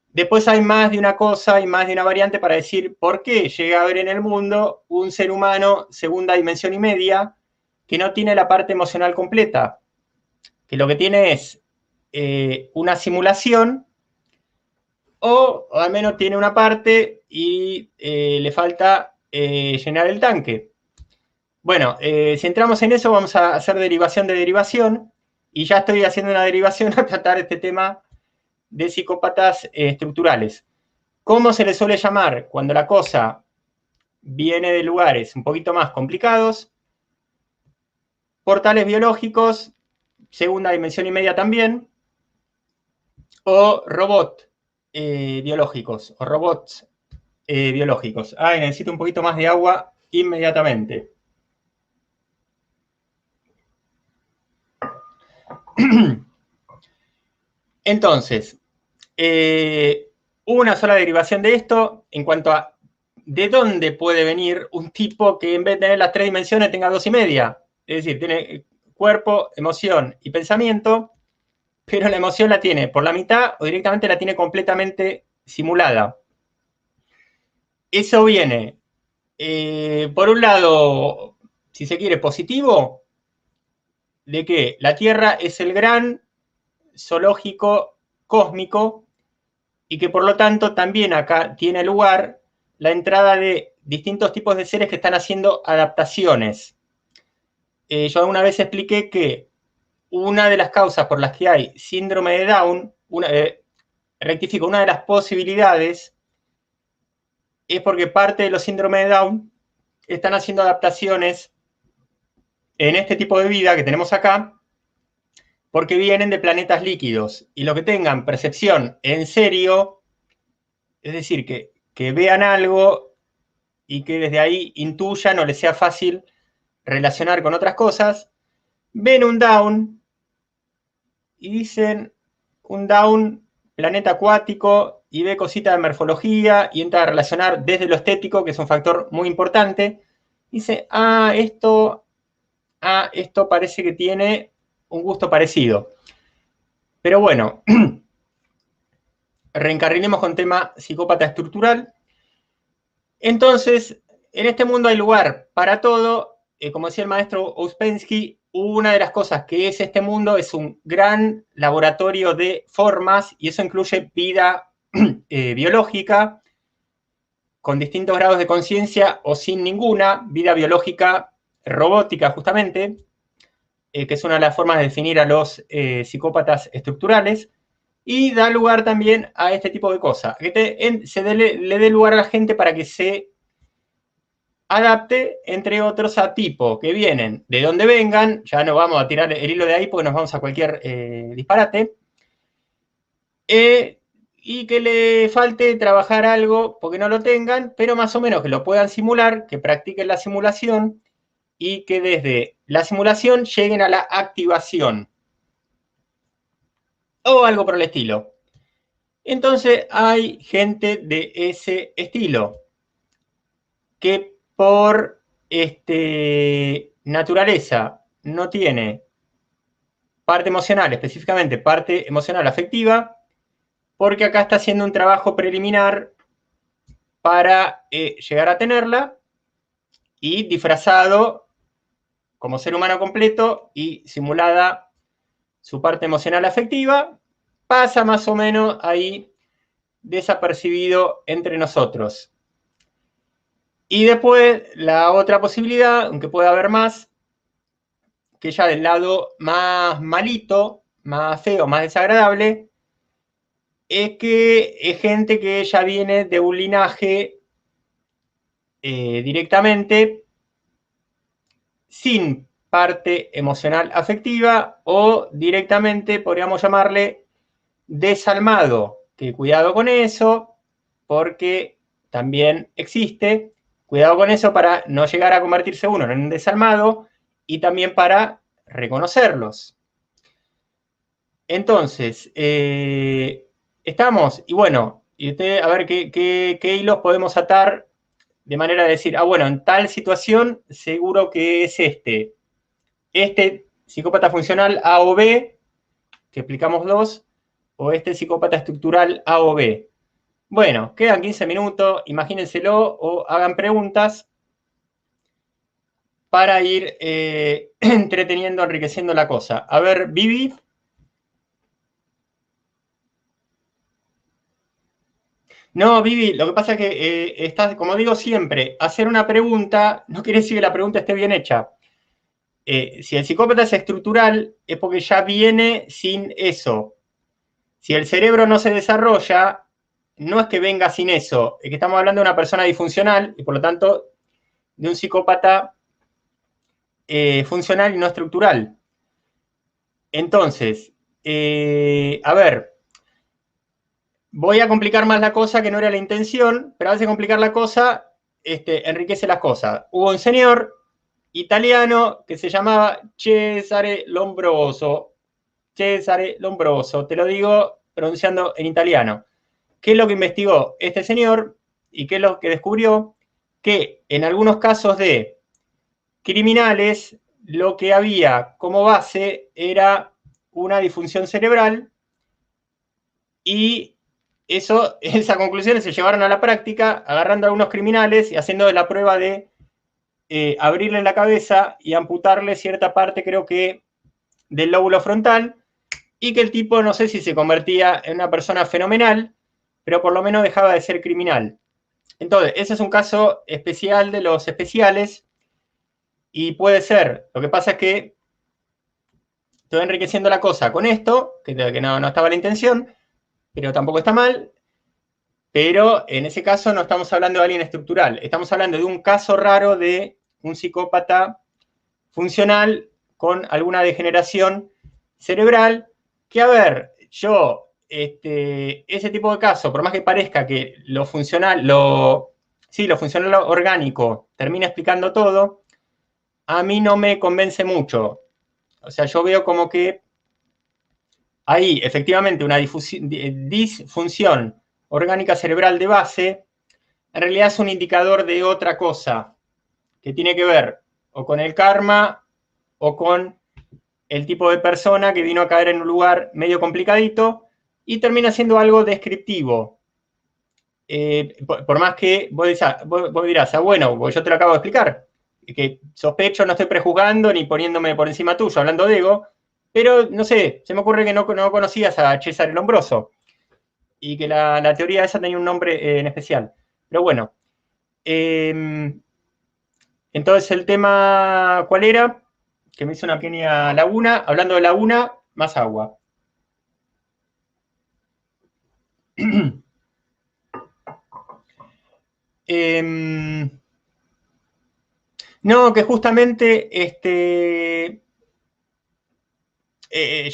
[SPEAKER 1] Después hay más de una cosa y más de una variante para decir por qué llega a haber en el mundo un ser humano segunda dimensión y media que no tiene la parte emocional completa, que lo que tiene es una simulación o al menos tiene una parte y le falta llenar el tanque. Bueno, si entramos en eso vamos a hacer derivación de derivación y ya estoy haciendo una derivación a tratar este tema de psicópatas estructurales. ¿Cómo se le suele llamar cuando la cosa viene de lugares un poquito más complicados? Portales biológicos, segunda dimensión y media también, o robot biológicos, o robots biológicos. Necesito un poquito más de agua inmediatamente. Entonces, una sola derivación de esto en cuanto a de dónde puede venir un tipo que en vez de tener las tres dimensiones tenga dos y media. Es decir, tiene cuerpo, emoción y pensamiento, pero la emoción la tiene por la mitad o directamente la tiene completamente simulada. Eso viene, por un lado, si se quiere, positivo, de que la Tierra es el gran zoológico cósmico y que por lo tanto también acá tiene lugar la entrada de distintos tipos de seres que están haciendo adaptaciones. Yo alguna vez expliqué que una de las causas por las que hay síndrome de Down, rectifico, una de las posibilidades es porque parte de los síndromes de Down están haciendo adaptaciones en este tipo de vida que tenemos acá, porque vienen de planetas líquidos. Y lo que tengan percepción en serio, es decir, que vean algo y que desde ahí intuyan o les sea fácil relacionar con otras cosas, ven un down y dicen un down, planeta acuático, y ve cositas de morfología y entra a relacionar desde lo estético, que es un factor muy importante. Dice, esto parece que tiene un gusto parecido. Pero bueno, reencarrilemos con tema psicópata estructural. Entonces, en este mundo hay lugar para todo. Como decía el maestro Ouspensky, una de las cosas que es este mundo es un gran laboratorio de formas, y eso incluye vida biológica, con distintos grados de conciencia o sin ninguna, vida biológica robótica justamente, que es una de las formas de definir a los psicópatas estructurales, y da lugar también a este tipo de cosas, que le dé lugar a la gente para que se adapte, entre otros, a tipo que vienen de donde vengan. Ya no vamos a tirar el hilo de ahí porque nos vamos a cualquier disparate, y que le falte trabajar algo porque no lo tengan, pero más o menos que lo puedan simular, que practiquen la simulación y que desde la simulación lleguen a la activación o algo por el estilo. Entonces hay gente de ese estilo que por naturaleza no tiene parte emocional, específicamente parte emocional afectiva, porque acá está haciendo un trabajo preliminar para llegar a tenerla, y disfrazado como ser humano completo y simulada su parte emocional afectiva, pasa más o menos ahí desapercibido entre nosotros. Y después la otra posibilidad, aunque pueda haber más, que ya del lado más malito, más feo, más desagradable, es que es gente que ya viene de un linaje directamente sin parte emocional afectiva, o directamente podríamos llamarle desalmado, que cuidado con eso, porque también existe, cuidado con eso para no llegar a convertirse uno en un desalmado, y también para reconocerlos. Entonces, estamos, y bueno, y usted a ver qué hilos podemos atar de manera de decir, bueno, en tal situación seguro que es este psicópata funcional A o B, que explicamos dos, o este psicópata estructural A o B. Bueno, quedan 15 minutos, imagínenselo o hagan preguntas para ir entreteniendo, enriqueciendo la cosa. A ver, Vivi. No, Vivi, lo que pasa es que estás, como digo siempre, hacer una pregunta no quiere decir que la pregunta esté bien hecha. Si el psicópata es estructural, es porque ya viene sin eso. Si el cerebro no se desarrolla, no es que venga sin eso, es que estamos hablando de una persona disfuncional y por lo tanto de un psicópata funcional y no estructural. Entonces, a ver, voy a complicar más la cosa, que no era la intención, pero a veces complicar la cosa enriquece las cosas. Hubo un señor italiano que se llamaba Cesare Lombroso. Cesare Lombroso, te lo digo pronunciando en italiano. ¿Qué es lo que investigó este señor y qué es lo que descubrió? Que en algunos casos de criminales, lo que había como base era una disfunción cerebral, y esas conclusiones se llevaron a la práctica agarrando a algunos criminales y haciendo la prueba de abrirle la cabeza y amputarle cierta parte, creo que, del lóbulo frontal, y que el tipo, no sé si se convertía en una persona fenomenal, pero por lo menos dejaba de ser criminal. Entonces, ese es un caso especial de los especiales, y puede ser. Lo que pasa es que estoy enriqueciendo la cosa con esto, que no estaba la intención, pero tampoco está mal. Pero en ese caso no estamos hablando de alguien estructural, estamos hablando de un caso raro de un psicópata funcional con alguna degeneración cerebral, que a ver, yo, ese tipo de caso, por más que parezca que lo funcional, sí, lo funcional orgánico termina explicando todo, a mí no me convence mucho. O sea, yo veo como que hay efectivamente una disfunción orgánica cerebral de base, en realidad es un indicador de otra cosa, que tiene que ver o con el karma o con el tipo de persona que vino a caer en un lugar medio complicadito y termina siendo algo descriptivo. Por más que vos dirás, bueno, pues yo te lo acabo de explicar, que sospecho, no estoy prejuzgando ni poniéndome por encima tuyo, hablando de ego, pero no sé, se me ocurre que no conocías a César el Hombroso y que la teoría esa tenía un nombre en especial. Pero bueno, entonces el tema, ¿cuál era? Que me hizo una pequeña laguna. Hablando de laguna, más agua. No, que justamente,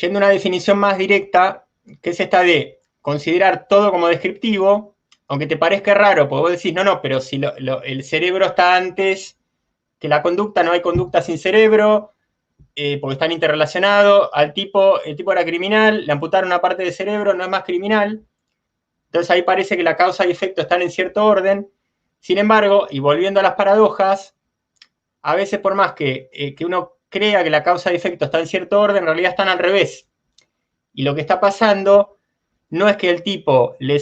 [SPEAKER 1] yendo a una definición más directa, que es esta de considerar todo como descriptivo, aunque te parezca raro, porque vos decís, no, pero si el cerebro está antes que la conducta, no hay conducta sin cerebro, porque están interrelacionados, el tipo era criminal, le amputaron una parte del cerebro, no es más criminal, entonces ahí parece que la causa y efecto están en cierto orden. Sin embargo, y volviendo a las paradojas, a veces por más que uno crea que la causa y efecto está en cierto orden, en realidad están al revés. Y lo que está pasando no es que el tipo le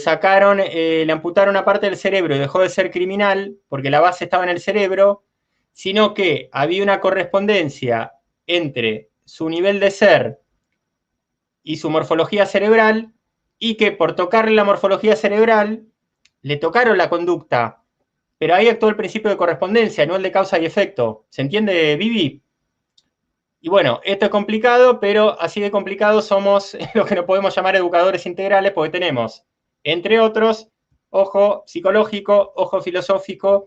[SPEAKER 1] amputaron una parte del cerebro y dejó de ser criminal, porque la base estaba en el cerebro, sino que había una correspondencia entre su nivel de ser y su morfología cerebral, y que por tocarle la morfología cerebral, le tocaron la conducta, pero ahí actuó el principio de correspondencia, no el de causa y efecto. ¿Se entiende, Vivi? Y bueno, esto es complicado, pero así de complicado somos lo que nos podemos llamar educadores integrales, porque tenemos, entre otros, ojo psicológico, ojo filosófico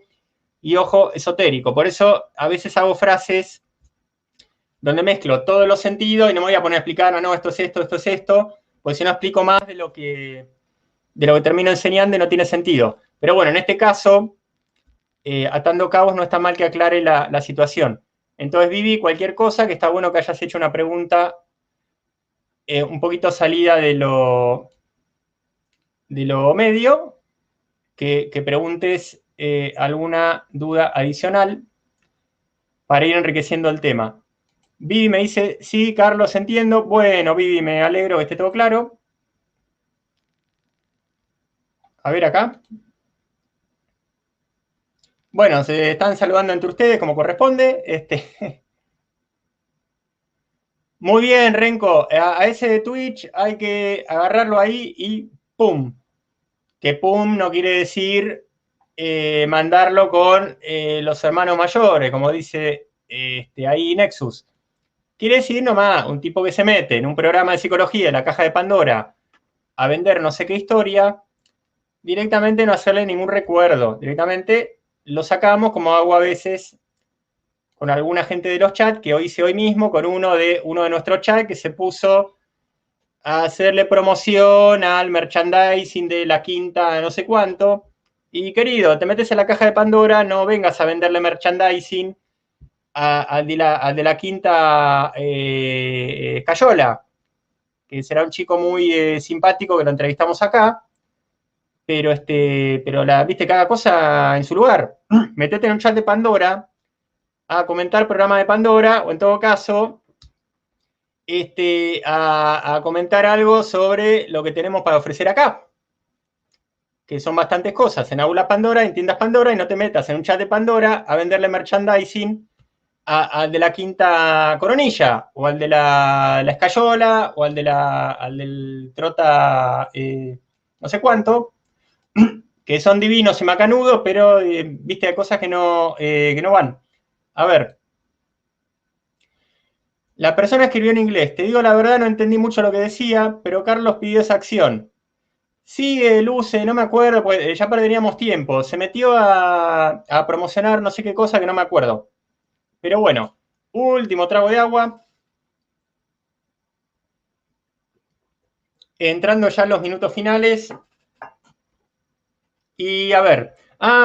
[SPEAKER 1] y ojo esotérico. Por eso a veces hago frases donde mezclo todos los sentidos y no me voy a poner a explicar, no, esto es esto, porque si no explico más de lo que termino enseñando y no tiene sentido. Pero bueno, en este caso, atando cabos no está mal que aclare la situación. Entonces, Vivi, cualquier cosa, que está bueno que hayas hecho una pregunta un poquito salida de lo medio, que preguntes alguna duda adicional para ir enriqueciendo el tema. Vivi me dice, sí, Carlos, entiendo. Bueno, Vivi, me alegro que esté todo claro. A ver acá. Bueno, se están saludando entre ustedes como corresponde. Muy bien, Renko. A ese de Twitch hay que agarrarlo ahí y ¡pum! Que pum no quiere decir mandarlo con los hermanos mayores, como dice ahí Nexus. Quiere decir nomás un tipo que se mete en un programa de psicología en la caja de Pandora a vender no sé qué historia, directamente no hacerle ningún recuerdo. Directamente lo sacamos, como hago a veces con alguna gente de los chats, que hoy hice hoy mismo con uno de nuestros chats que se puso a hacerle promoción al merchandising de la quinta no sé cuánto. Y querido, te metes en la caja de Pandora, no vengas a venderle merchandising al de la quinta Cayola, que será un chico muy simpático que lo entrevistamos acá, pero, viste, cada cosa en su lugar. Metete en un chat de Pandora a comentar el programa de Pandora, o en todo caso, a comentar algo sobre lo que tenemos para ofrecer acá, que son bastantes cosas, en Aula Pandora, en Tiendas Pandora, y no te metas en un chat de Pandora a venderle merchandising al de la Quinta Coronilla, o al de la Escayola, o al del Trota no sé cuánto, que son divinos y macanudos, pero viste, hay cosas que no van. A ver, la persona escribió en inglés, te digo la verdad, no entendí mucho lo que decía, pero Carlos pidió esa acción. Sigue, luce, no me acuerdo, pues ya perderíamos tiempo. Se metió a promocionar no sé qué cosa que no me acuerdo. Pero bueno, último trago de agua. Entrando ya en los minutos finales. Y a ver,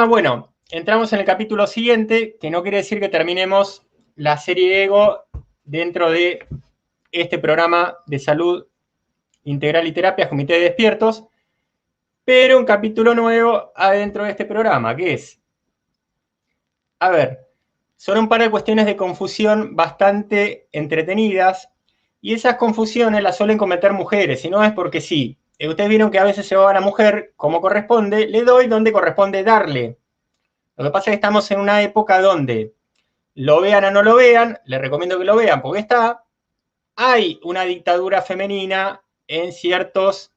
[SPEAKER 1] bueno, entramos en el capítulo siguiente, que no quiere decir que terminemos la serie Ego dentro de este programa de salud integral y terapias, Comité de Despiertos, pero un capítulo nuevo adentro de este programa, que es, a ver, son un par de cuestiones de confusión bastante entretenidas, y esas confusiones las suelen cometer mujeres, y no es porque sí. Ustedes vieron que a veces se va a la mujer como corresponde, le doy donde corresponde darle. Lo que pasa es que estamos en una época donde, lo vean o no lo vean, les recomiendo que lo vean porque hay una dictadura femenina en ciertos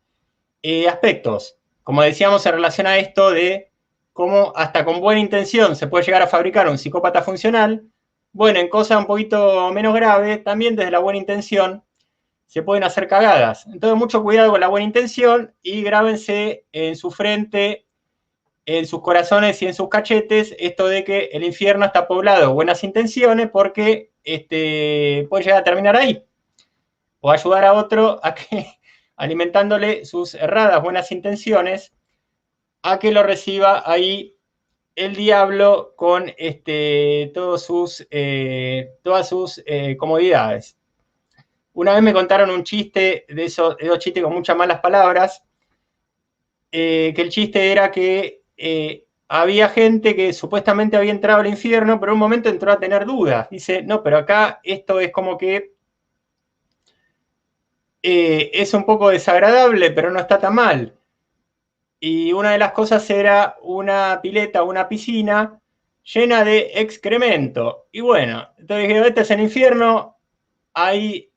[SPEAKER 1] aspectos. Como decíamos en relación a esto de cómo hasta con buena intención se puede llegar a fabricar un psicópata funcional, bueno, en cosas un poquito menos graves, también desde la buena intención se pueden hacer cagadas. Entonces, mucho cuidado con la buena intención y grábense en su frente, en sus corazones y en sus cachetes esto de que el infierno está poblado de buenas intenciones porque puede llegar a terminar ahí. O ayudar a otro a que, alimentándole sus erradas buenas intenciones, a que lo reciba ahí el diablo con todas sus comodidades. Una vez me contaron un chiste de esos chistes con muchas malas palabras, que el chiste era que había gente que supuestamente había entrado al infierno, pero en un momento entró a tener dudas. Dice, no, pero acá esto es como que es un poco desagradable, pero no está tan mal. Y una de las cosas era una pileta, una piscina llena de excremento. Y bueno, entonces dije, este es el infierno, ahí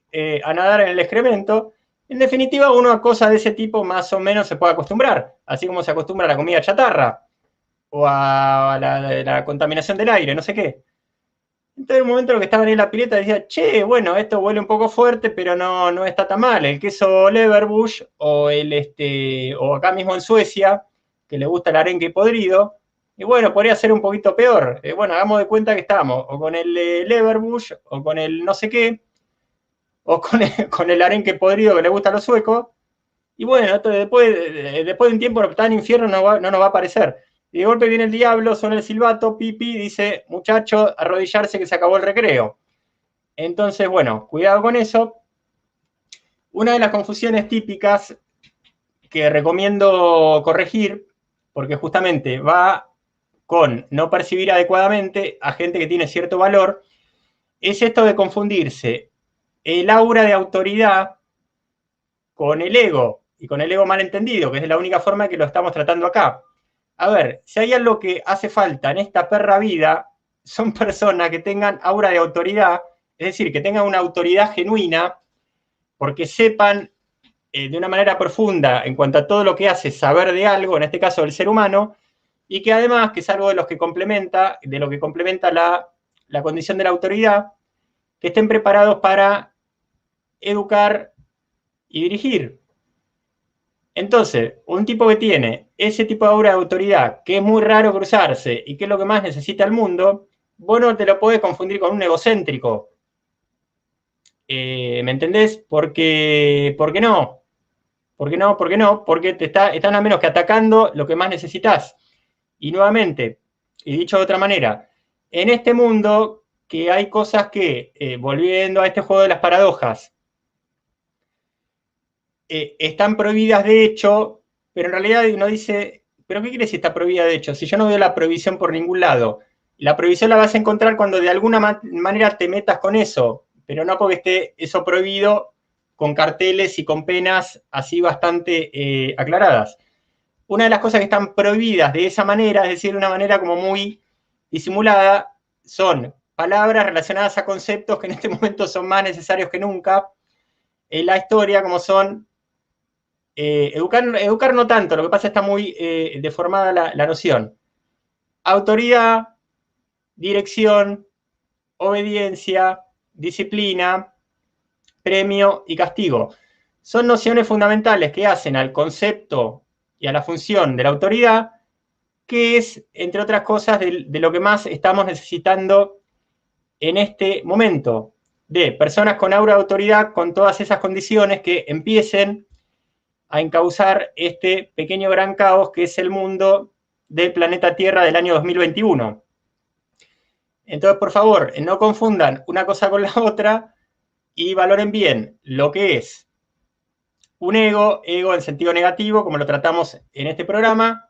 [SPEAKER 1] a nadar en el excremento. En definitiva, uno a cosas de ese tipo más o menos se puede acostumbrar, así como se acostumbra a la comida chatarra o a la contaminación del aire, no sé qué. Entonces, en un momento lo que estaban en la pileta decía, che, bueno, esto huele un poco fuerte, pero no está tan mal. El queso Leverbush o acá mismo en Suecia, que le gusta el arenque podrido, y bueno, podría ser un poquito peor. Bueno, hagamos de cuenta que estamos o con el Leverbush o con el no sé qué, o con el arenque podrido que le gusta a los suecos. Y bueno, después de un tiempo tan infierno no nos va a parecer. Y de golpe viene el diablo, suena el silbato, pipi, dice, muchacho, arrodillarse que se acabó el recreo. Entonces, bueno, cuidado con eso. Una de las confusiones típicas que recomiendo corregir, porque justamente va con no percibir adecuadamente a gente que tiene cierto valor, es esto de confundirse el aura de autoridad con el ego, y con el ego mal entendido, que es la única forma que lo estamos tratando acá. A ver, si hay algo que hace falta en esta perra vida, son personas que tengan aura de autoridad, es decir, que tengan una autoridad genuina, porque sepan de una manera profunda en cuanto a todo lo que hace saber de algo, en este caso del ser humano, y que además, que es algo de lo que complementa la condición de la autoridad, que estén preparados para educar y dirigir. Entonces, un tipo que tiene ese tipo de aura de autoridad, que es muy raro cruzarse y que es lo que más necesita el mundo, vos no te lo podés confundir con un egocéntrico. ¿Me entendés? ¿Por qué no? ¿Por qué no? ¿Por qué no? Porque están a menos que atacando lo que más necesitas. Y nuevamente, y dicho de otra manera, en este mundo que hay cosas que, volviendo a este juego de las paradojas, están prohibidas de hecho, pero en realidad uno dice, ¿pero qué quiere decir está prohibida de hecho? Si yo no veo la prohibición por ningún lado. La prohibición la vas a encontrar cuando de alguna manera te metas con eso, pero no porque esté eso prohibido con carteles y con penas así bastante aclaradas. Una de las cosas que están prohibidas de esa manera, es decir, de una manera como muy disimulada, son palabras relacionadas a conceptos que en este momento son más necesarios que nunca en la historia, como son educar no tanto, lo que pasa es que está muy deformada la noción. Autoridad, dirección, obediencia, disciplina, premio y castigo. Son nociones fundamentales que hacen al concepto y a la función de la autoridad, que es, entre otras cosas, de lo que más estamos necesitando en este momento, de personas con aura de autoridad, con todas esas condiciones que empiecen a encauzar este pequeño gran caos que es el mundo del planeta Tierra del año 2021. Entonces, por favor, no confundan una cosa con la otra y valoren bien lo que es un ego en sentido negativo, como lo tratamos en este programa,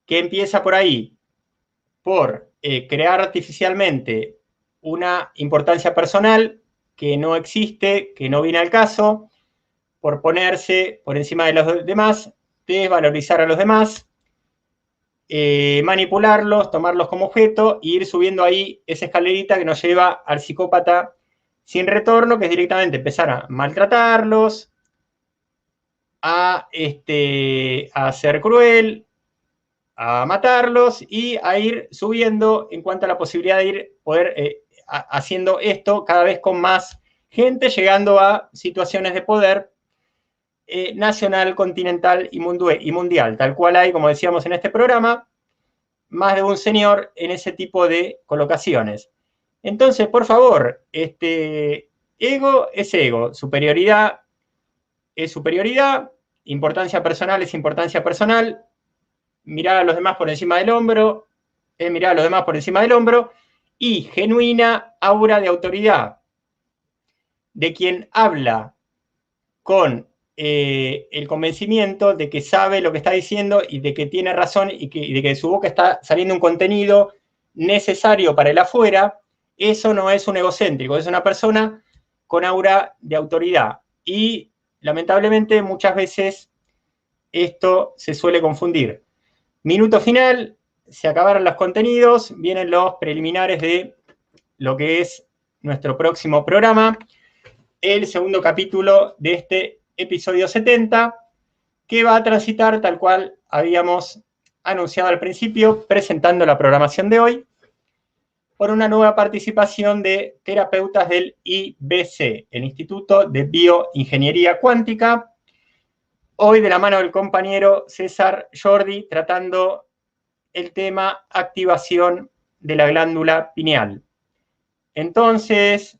[SPEAKER 1] que empieza por ahí, por crear artificialmente una importancia personal que no existe, que no viene al caso, por ponerse por encima de los demás, desvalorizar a los demás, manipularlos, tomarlos como objeto e ir subiendo ahí esa escalerita que nos lleva al psicópata sin retorno, que es directamente empezar a maltratarlos, a ser cruel, a matarlos y a ir subiendo en cuanto a la posibilidad de poder haciendo esto cada vez con más gente, llegando a situaciones de poder nacional, continental y mundial, tal cual hay, como decíamos en este programa, más de un señor en ese tipo de colocaciones. Entonces, por favor, ego es ego, superioridad es superioridad, importancia personal es importancia personal, mirar a los demás por encima del hombro es mirar a los demás por encima del hombro, y genuina aura de autoridad de quien habla con el convencimiento de que sabe lo que está diciendo y de que tiene razón y de que de su boca está saliendo un contenido necesario para el afuera. Eso no es un egocéntrico, es una persona con aura de autoridad. Y lamentablemente muchas veces esto se suele confundir. Minuto final, se acabaron los contenidos, vienen los preliminares de lo que es nuestro próximo programa, el segundo capítulo de este episodio 70, que va a transitar tal cual habíamos anunciado al principio, presentando la programación de hoy, por una nueva participación de terapeutas del IBC, el Instituto de Bioingeniería Cuántica, hoy de la mano del compañero César Jordi, tratando el tema activación de la glándula pineal. Entonces,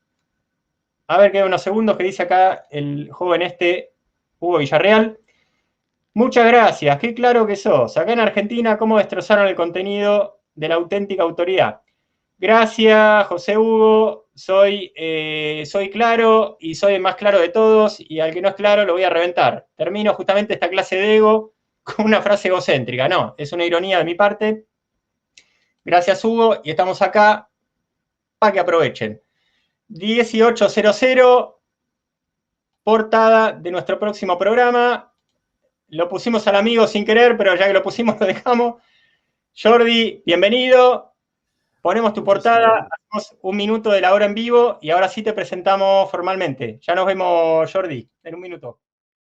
[SPEAKER 1] a ver, quedan unos segundos que dice acá el joven Hugo Villarreal. Muchas gracias, qué claro que sos. Acá en Argentina, ¿cómo destrozaron el contenido de la auténtica autoridad? Gracias, José Hugo. Soy claro y soy el más claro de todos, y al que no es claro lo voy a reventar. Termino justamente esta clase de ego con una frase egocéntrica. No, es una ironía de mi parte. Gracias, Hugo, y estamos acá para que aprovechen. 18:00, portada de nuestro próximo programa. Lo pusimos al amigo sin querer, pero ya que lo pusimos lo dejamos. Jordi, bienvenido. Ponemos tu portada, hacemos un minuto de la hora en vivo y ahora sí te presentamos formalmente. Ya nos vemos, Jordi, en un minuto.